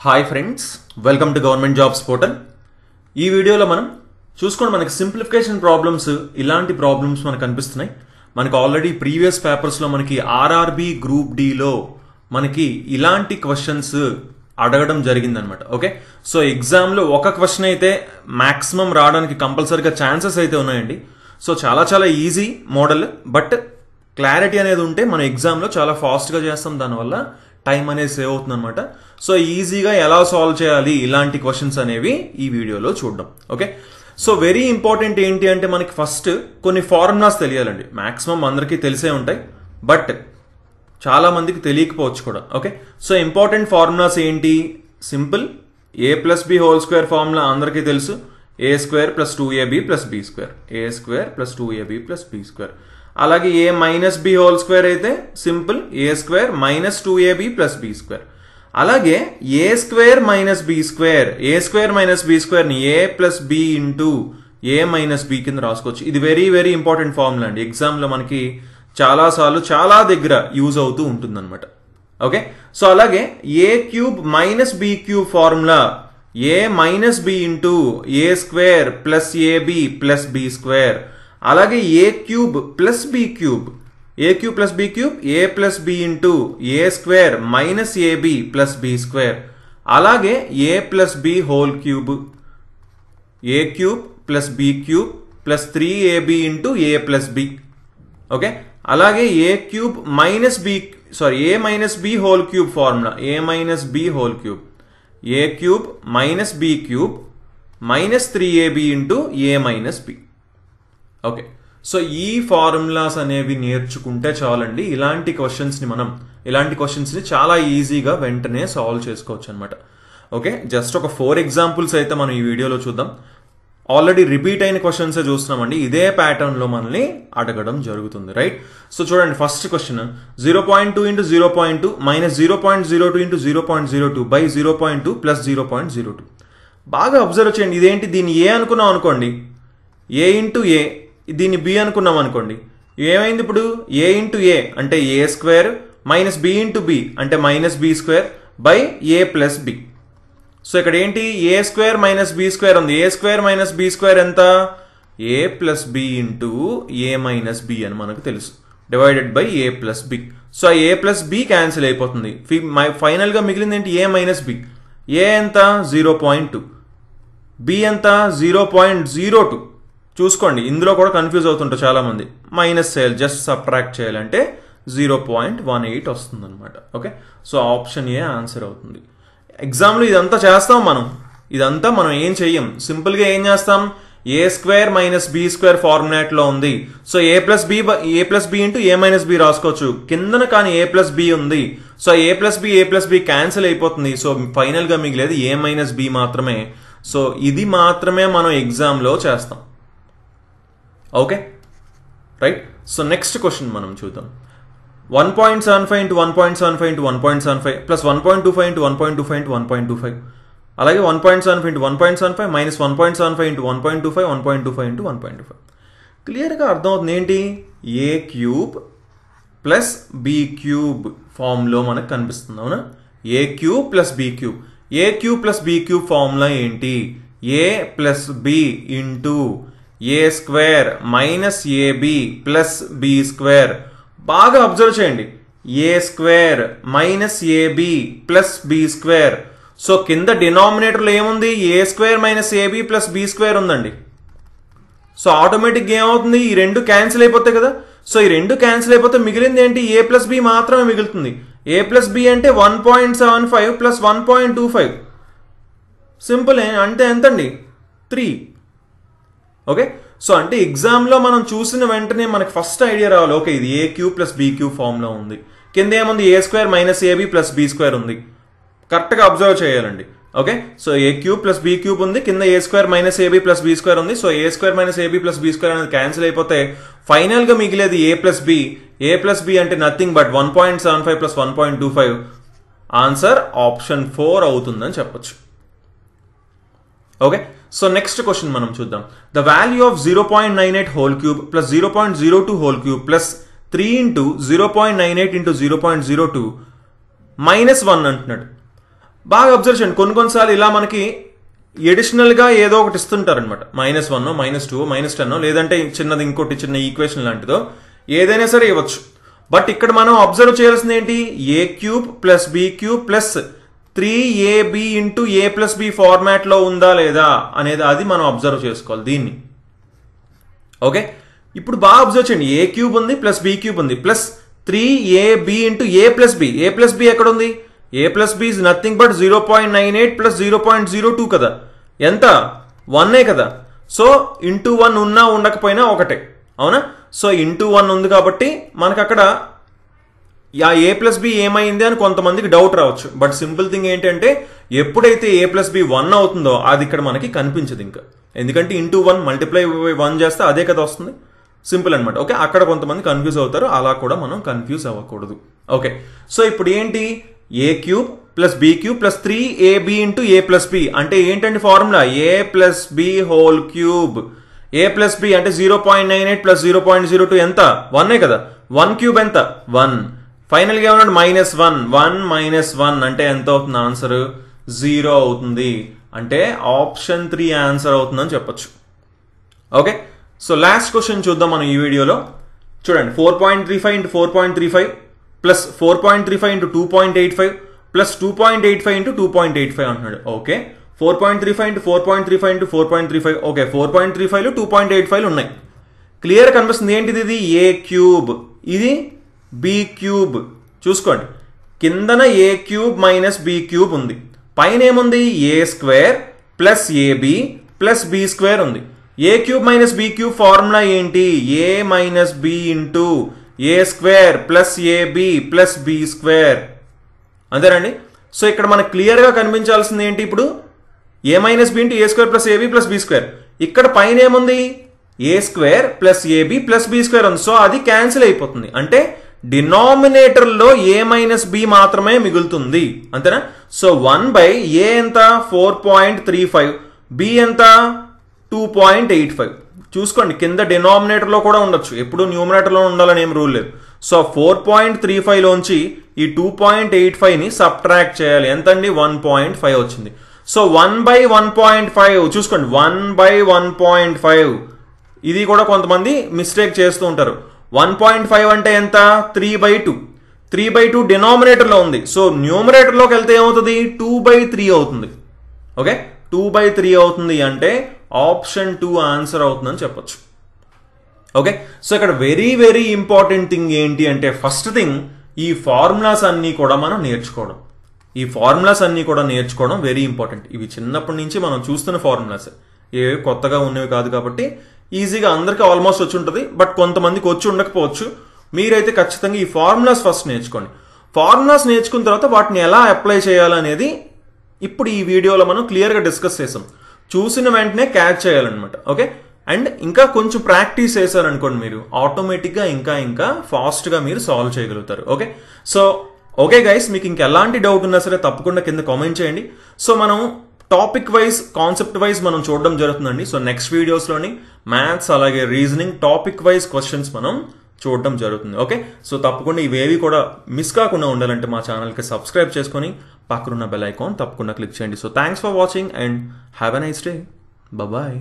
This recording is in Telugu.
Hi friends, welcome to government jobs portal. ఈ వీడియోలో మనం చూసుకోండి, మనకి సింప్లిఫికేషన్ ప్రాబ్లమ్స్, ఇలాంటి ప్రాబ్లమ్స్ మనకు కనిపిస్తున్నాయి. మనకు ఆల్రెడీ ప్రీవియస్ పేపర్స్లో మనకి ఆర్ఆర్బి గ్రూప్ డిలో మనకి ఇలాంటి క్వశ్చన్స్ అడగడం జరిగిందనమాట. ఓకే, సో ఎగ్జామ్లో ఒక క్వశ్చన్ అయితే మ్యాక్సిమం రావడానికి కంపల్సరీగా ఛాన్సెస్ అయితే ఉన్నాయండి. సో చాలా ఈజీ మోడల్, బట్ క్లారిటీ అనేది ఉంటే మనం ఎగ్జామ్లో చాలా ఫాస్ట్గా చేస్తాం, దానివల్ల టైం అనేది సేవ్ అవుతుంది అనమాట. సో ఈజీగా ఎలా సాల్వ్ చేయాలి ఇలాంటి క్వశ్చన్స్ అనేవి ఈ వీడియోలో చూద్దాం. ఓకే, సో వెరీ ఇంపార్టెంట్ ఏంటి అంటే మనకి ఫస్ట్ కొన్ని ఫార్ములాస్ తెలియాలండి. మ్యాక్సిమం అందరికీ తెలిసే ఉంటాయి, బట్ చాలా మందికి తెలియకపోవచ్చు కూడా. ఓకే, సో ఇంపార్టెంట్ ఫార్ములాస్ ఏంటి? Simple, a plus b whole square formula అందరికీ తెలుసు. A square plus 2ab plus b square, a square plus 2ab plus b square. అలాగే a minus b whole square అయితే simple, a square minus 2ab plus b square. అలాగే a square minus b square, a square minus b square ని a plus b into a minus b కింద రాసుకోవచ్చు. ఇది వెరీ ఇంపార్టెంట్ ఫార్ములా అండి. ఎగ్జామ్లో మనకి చాలాసార్లు చాలా దగ్గర యూజ్ అవుతూ ఉంటుంది అనమాట. ఓకే, సో అలాగే a cube minus b cube formula a minus b into a square plus ab plus b square. అలాగే a cube plus b cube, a cube plus b cube a plus b into a square minus ab plus b square. అలాగే a plus b whole cube, a cube plus b cube plus 3ab into a plus b. Okay, అలాగే a cube minus b a minus b whole cube formula a minus b whole cube, a cube minus b cube minus 3ab into a minus b. Okay, so ఈ ఫార్ములాస్ అనేవి నేర్చుకుంటే చాలండి. ఇలాంటి క్వశ్చన్స్ని చాలా ఈజీగా వెంటనే సాల్వ్ చేసుకోవచ్చు అనమాట. ఓకే, జస్ట్ ఒక 4 ఎగ్జాంపుల్స్ అయితే మనం ఈ వీడియోలో చూద్దాం. ఆల్రెడీ రిపీట్ అయిన క్వశ్చన్సే చూస్తున్నామండి. ఇదే ప్యాటర్న్లో మనల్ని అడగడం జరుగుతుంది, రైట్? సో చూడండి, first question 0.2 into 0.2 minus 0.02 into 0.02 by 0.2 plus 0.02. బాగా అబ్జర్వ్ చేయండి. ఇదేంటి? దీన్ని ఏ అనుకున్నాం అనుకోండి, ఏ ఇంటూ ఏ, దీన్ని బి అనుకున్నాం అనుకోండి. ఏమైంది ఇప్పుడు? ఏ ఇంటూ ఏ అంటే a square minus b into b అంటే minus b square by a plus b. So ఇక్కడ ఏంటి? A square minus b square ఉంది. A square minus b square ఎంత? A plus b into a minus b అని మనకు తెలుసు, divided by a plus b. So a plus b cancel అయిపోతుంది. ఫైనల్గా మిగిలింది ఏంటి? ఏ మైనస్ బి. ఏ ఎంత? 0.2, బి ఎంత? 0.02. చూసుకోండి, ఇందులో కూడా కన్ఫ్యూజ్ అవుతుంటారు చాలామంది. మైనస్ చేయాలి, జస్ట్ సబ్ట్రాక్ట్ చేయాలంటే 0.18 వస్తుంది అనమాట. Okay, so option A answer అవుతుంది. ఎగ్జామ్లో ఇదంతా చేస్తాం మనం. ఇదంతా మనం ఏం చెయ్యం, సింపుల్గా ఏం చేస్తాం? ఏ స్క్వేర్ మైనస్ బి స్క్వేర్ ఫార్ములాట్లో ఉంది. So a plus b into a minus B రాసుకోవచ్చు కిందన, కానీ ఏ ప్లస్ బి ఉంది. So a plus b cancel అయిపోతుంది. సో ఫైనల్గా మిగిలేది ఏ మైనస్ బి మాత్రమే. సో ఇది మాత్రమే మనం ఎగ్జామ్లో చేస్తాం. Okay, right? So next question మనం చూద్దాం. 1.75 into 1.75 into 1.75 plus 1.25 into 1.25 into 1.25. అలాగే 1.75 ఇంటూ 1.75 మైనస్ 1.75 ఇంటూ 1.25 1.25 ఇంటూ 1.25. క్లియర్గా అర్థమవుతుంది ఏంటి? A cube plus b cube ఫామ్లో మనకు కనిపిస్తుంది, అవునా? A cube plus b cube. A cube plus b cube formula ఏంటి? A plus b into a square minus ab plus b square. బాగా అబ్జర్వ్ చేయండి, a square minus ab plus b square. So కింద డినామినేటర్లో ఏముంది? A square minus ab plus b square ఉందండి. సో ఆటోమేటిక్గా ఏమవుతుంది? ఈ రెండు క్యాన్సిల్ అయిపోతాయి కదా. సో ఈ రెండు క్యాన్సిల్ అయిపోతే మిగిలింది ఏంటి? ఏ ప్లస్ బి మాత్రమే మిగులుతుంది. ఏ ప్లస్ బి అంటే 1.75 ప్లస్ 1.25. సింపుల్, అంటే ఎంతండి? 3. ఓకే, సో అంటే ఎగ్జామ్లో మనం చూసిన వెంటనే మనకి ఫస్ట్ ఐడియా రావాలి. ఓకే, ఇది a cube plus b cube ఫామ్లో ఉంది. కింద ఏముంది? A square minus ab plus b square ఉంది. కరెక్ట్గా అబ్జర్వ్ చేయాలండి. Okay, so a cube plus b cube ఉంది, కింద a square minus ab plus b square ఉంది. So a square minus ab plus b square అనేది క్యాన్సిల్ అయిపోతే ఫైనల్గా మిగిలేది a plus b. A plus b అంటే nothing but 1.75 plus 1.25. Answer option 4 అవుతుందని చెప్పొచ్చు. ఓకే, సో నెక్స్ట్ క్వశ్చన్ మనం చూద్దాం. The value of 0.98 whole cube plus 0.02 whole cube plus 3 into 0.98 into 0.02 -1 అంటున్నాడు. బాగా అబ్జర్వ్ చేయండి, కొన్నిసార్లు ఇలా మనకి ఎడిషనల్గా ఏదో ఒకటి ఇస్తుంటారనమాట, -1 -2 -10 లేదంటే చిన్నది ఇంకోటి చిన్న ఈక్వేషన్ లాంటిదో ఏదైనా సరే ఇవ్వచ్చు. బట్ ఇక్కడ మనం అబ్జర్వ్ చేయాల్సింది ఏంటి, a³ + b³ + 3ab × a + b ఫార్మాట్లో ఉందా లేదా అనేది అది మనం అబ్జర్వ్ చేసుకోవాలి దీన్ని. ఓకే, ఇప్పుడు బాగా అబ్జర్వ్ చేయండి, a³ ఉంది + b³ ఉంది + 3ab × a + b. a + b ఎక్కడ ఉంది, a + b is nothing but 0.98 + 0.02 కదా, ఎంత 1 కదా. సో ఇంటూ 1 ఉన్నా ఉండకపోయినా ఒకటే, అవునా. సో ఇంటూ 1 ఉంది కాబట్టి మనకు అక్కడ a + b ఏమైంది అని కొంతమందికి డౌట్ రావచ్చు. బట్ సింపుల్ థింగ్ ఏంటంటే ఎప్పుడైతే a + b 1 అవుతుందో అది ఇక్కడ మనకి కనిపించదు ఇంకా, ఎందుకంటే ఇంటూ 1 మల్టిప్లై 1 చేస్తే అదే కదా వస్తుంది, సింపుల్ అనమాట. ఓకే, అక్కడ కొంతమంది కన్ఫ్యూజ్ అవుతారు, అలా కూడా మనం కన్ఫ్యూజ్ అవ్వకూడదు. ఓకే, సో ఇప్పుడు ఏంటి, a³ + b³ + 3ab × a + b అంటే ఏంటంటే formula a + b whole cube. a + b అంటే 0.98 + 0.02 ఎంత, 1 కదా. 1³ ఎంత, 1. ఫైనల్గా ఏమన్నాడు, -1. 1 - 1 అంటే ఎంత అవుతుంది, ఆన్సర్ 0 అవుతుంది. అంటే ఆప్షన్ 3 ఆన్సర్ అవుతుందని చెప్పొచ్చు. ఓకే, సో లాస్ట్ క్వశ్చన్ చూద్దాం మనం ఈ వీడియోలో. చూడండి, 4.35 × 4.35 + 4.35 × 2.85 + 2.85 × 2.85 అంటున్నాడు. ఓకే, 4.35 × 4.35 × 4.35. ఓకే, 4.35లు 2.85లు ఉన్నాయి, క్లియర్ కనిపిస్తుంది. ఏంటిది, ఇది a³, ఇది b³. చూసుకోండి, కిందన a³ - b³ ఉంది, పైన ఏముంది, a² + ab + b² ఉంది. a³ - b³ ఫార్ములా ఏంటి, a - b × a² + ab + b². అంతేనండి. సో ఇక్కడ మనకు క్లియర్గా కనిపించాల్సింది ఏంటి, ఇప్పుడు a - b × a² + ab + b². ఇక్కడ పైన ఏముంది, a² + ab + b² ఉంది. సో అది క్యాన్సిల్ అయిపోతుంది, అంటే డినామినేటర్లో a - b మాత్రమే మిగులుతుంది, అంతేనా. సో 1/a ఎంత, 4.35, b ఎంత, 2.85. చూసుకోండి, కింద డినామినేటర్లో కూడా ఉండొచ్చు, ఎప్పుడు న్యూమినేటర్లో ఉండాలని ఏం రూల్ లేదు. సో 4.35లోంచి ఈ 2.85ని సబ్ట్రాక్ట్ చేయాలి, ఎంతండి, 1.5 వచ్చింది. సో 1/1.5 చూసుకోండి, 1/1.5 ఇది కూడా కొంతమంది మిస్టేక్ చేస్తూ ఉంటారు. 1.5 అంటే ఎంత, 3/2. 3/2 డినామినేటర్లో ఉంది, సో న్యూమినేటర్లోకి వెళ్తే ఏమవుతుంది, 2/3 అవుతుంది. ఓకే, 2/3 అవుతుంది, అంటే ఆప్షన్ 2 ఆన్సర్ అవుతుందని చెప్పొచ్చు. ఓకే, సో ఇక్కడ వెరీ వెరీ ఇంపార్టెంట్ థింగ్ ఏంటి అంటే, ఫస్ట్ థింగ్ ఈ ఫార్ములాస్ అన్నీ కూడా మనం నేర్చుకోవడం. ఈ ఫార్ములాస్ అన్నీ కూడా నేర్చుకోవడం వెరీ ఇంపార్టెంట్. ఇవి చిన్నప్పటి నుంచి మనం చూస్తున్న ఫార్ములాస్, ఏవి కొత్తగా ఉన్నవి కాదు కాబట్టి ఈజీగా అందరికీ ఆల్మోస్ట్ వచ్చి ఉంటుంది. బట్ కొంతమందికి వచ్చి ఉండకపోవచ్చు. మీరైతే ఖచ్చితంగా ఈ ఫార్ములాస్ ఫస్ట్ నేర్చుకోండి. ఫార్ములాస్ నేర్చుకున్న తర్వాత వాటిని ఎలా అప్లై చేయాలనేది ఇప్పుడు ఈ వీడియోలో మనం క్లియర్గా డిస్కస్ చేసాం. చూసిన వెంటనే క్యాచ్ చేయాలన్నమాట. ఓకే, అండ్ ఇంకా కొంచెం ప్రాక్టీస్ చేశారనుకోండి, మీరు ఆటోమేటిక్గా ఇంకా ఫాస్ట్గా మీరు సాల్వ్ చేయగలుగుతారు. ఓకే, సో ఓకే గైస్, మీకు ఇంకెలాంటి డౌట్ ఉన్నా సరే తప్పకుండా కింద కామెంట్ చేయండి. సో మనం టాపిక్ వైజ్, కాన్సెప్ట్ వైజ్ మనం చూడడం జరుగుతుందండి. సో నెక్స్ట్ వీడియోస్లోని మ్యాథ్స్ అలాగే రీజనింగ్ టాపిక్ వైజ్ క్వశ్చన్స్ మనం చూడడం జరుగుతుంది. ఓకే, సో తప్పకుండా ఇవేవి కూడా మిస్ కాకుండా ఉండాలంటే మా ఛానల్కి సబ్స్క్రైబ్ చేసుకొని పక్కనున్న బెల్ ఐకాన్ తప్పకుండా క్లిక్ చేయండి. So thanks for watching and have a nice day. Bye.